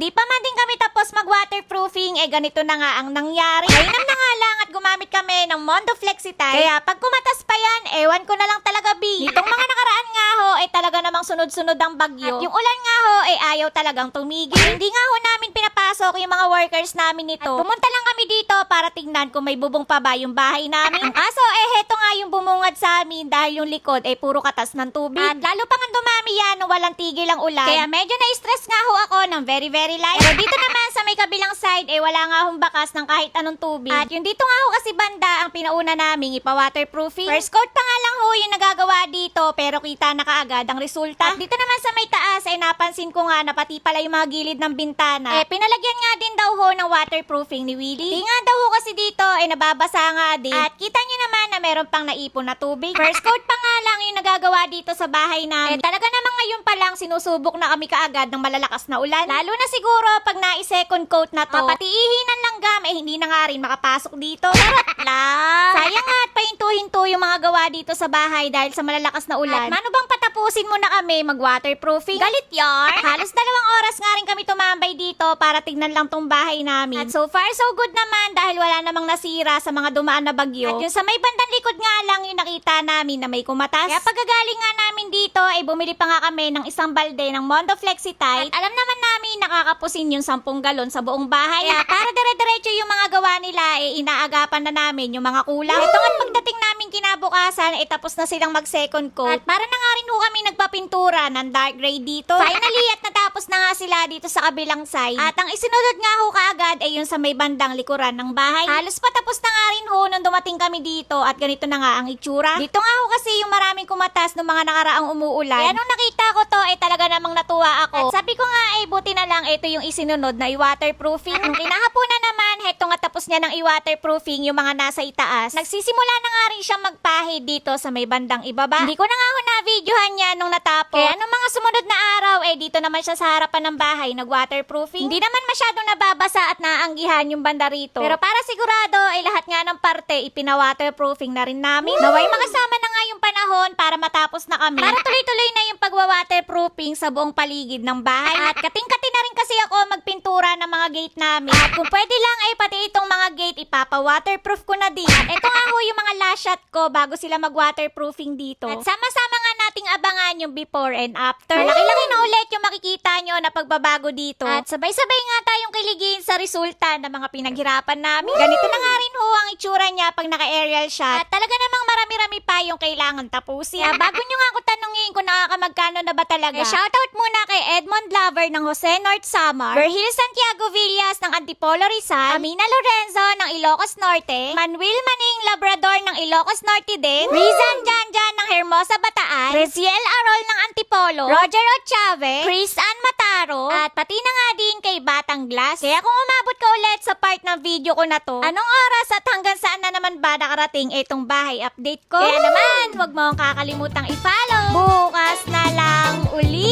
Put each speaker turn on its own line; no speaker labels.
Hindi pa man din kami tapos mag-waterproofing, ganito na nga ang nangyari. Mainam na nga lang at gumamit kami ng Mondo Flexitile. Kaya pag kumatas pa yan, ewan ko na lang talaga, B. Nitong mga nakaraan nga ho, talaga namang sunod-sunod ang bagyo. At yung ulan nga ho, ayaw talagang tumigil. Hindi nga ho namin pinapasok yung mga workers namin nito. At pumunta lang kami dito para tingnan kung may bubong pa ba yung bahay namin. Ang kaso, heto nga yung bumungad sa amin dahil yung likod puro katas ng tubig. At lalo pa nga dumami yan nung walang tigil ang ulan. Kaya medyo na-stress nga ho ako ng very light. Pero dito naman sa may kabilang side, wala nga hong bakas ng kahit anong tubig. At yung dito nga ho kasi banda, ang pinauna naming ipa-waterproofing. First coat pa nga lang ho yung nagagawa dito, pero kita na kaagad ang resulta. At dito naman sa may taas, napansin ko nga na pati pala yung mga gilid ng bintana. Pinalagyan nga din daw ho ng waterproofing ni Willie. Di nga daw ho kasi dito, nababasa nga din. At kita nyo naman na meron pang naipon na tubig. First coat pa nga lang yung nagagawa dito sa bahay namin. Talaga namang ngayon pa lang sinusubok na kami kaagad ng malalakas na ulan. Lalo na siguro pag nai-second coat na to. Pati ihi ng langgam, hindi na nga rin makapasok dito. Charot lang! Sayang nga at pahinto-hinto yung mga gawa dito sa bahay dahil sa malalakas na ulan. At mano bang patapusin mo na kami mag-waterproofing? Galit yar! Halos 2 oras nga rin kami tumambay dito para tignan lang tong bahay namin. At so far so good naman dahil wala namang nasira sa mga dumaan na bagyo. At yung sa may bandang likod nga lang yung nakita namin na may kumatas. Kaya pagkagaling nga namin dito, bumili pa nga kami ng isang balde ng Mondo Flexitile. At alam naman namin nakakapusin yung 10 galon sa buong bahay. Kaya para dire-diretso yung mga gawa nila, inaagapan na namin yung mga kulang. Ito nga't pagdating namin kinabukasan, tapos na silang mag-second coat. At para na nga rin ho kami nagpapintura ng dark gray dito. Finally, at natapos na nga sila dito sa kabilang side. At ang isinunod nga ho kaagad ay yung sa may bandang likuran ng bahay. Halos patapos na nga rin ho nung dumating kami dito at ganito na nga ang itsura. Dito nga ho kasi yung maraming kumatas ng mga nakaraang umuulan. Kaya nung nakita ko to, talaga namang natuwa ako. At sabi ko nga, buti na lang ito yung isinunod na i-waterproofing. At nung kinahaponan naman, heto nga tapos niya ng i-waterproofing yung mga nasa itaas. Nagsisimula na nga rin siyang magpahid dito sa may bandang ibaba. Hindi ko na nga ho na-videohan niya nung natapos. Kaya nung mga sumunod na araw, dito naman siya sa harapan ng bahay nag-waterproofing. Hindi naman masyadong nababasa at naanggihan yung banda rito. Pero para sigurado, lahat nga ng parte ipina-waterproofing na rin namin. Naway makasama na nga yung panahon para matapos na kami. Para tuloy-tuloy na yung pagwa-waterproofing sa buong paligid ng bahay. At kating-kati na rin kasi ako magpintura ng mga gate namin. At kung pwede lang pati itong mga gate ipapa-waterproof ko na din. At ito nga ho yung mga last shot ko bago sila mag-waterproofing dito. At sama-sama nga nating abangan yung before and after. Laki-laki na ulit yung makikita nyo na pagbabago dito. At sabay-sabay nga tayong kiligin sa resulta ng mga pinaghirapan namin. Ganito na nga rin ho ang itsura niya pag naka-aerial shot. At talaga namang marami-rami pa yung kailangan tapusin. Bago nyo nga ako tanungin kung nakakamagkano na ba talaga, shoutout muna kay Edmond Lover ng Jose North Samar, Vergil Santiago Villas ng Antipolo Rizal, Amina Lorenzo ng Ilocos Norte, Manuel Maning Labrador ng Ilocos Norte din, Rizan Janjan ng Hermosa Bataan, Reziel Arol ng Antipolo, Roger Ochave, Chris Ann Mataro, at pati na nga din kay Batang Glass. Kaya kung umabot ka ulit sa part ng video ko na to, anong oras at hanggang saan na naman ba nakarating itong bahay update ko? Kaya naman, huwag mo akong kakalimutang i-follow. Bukas na lang uli!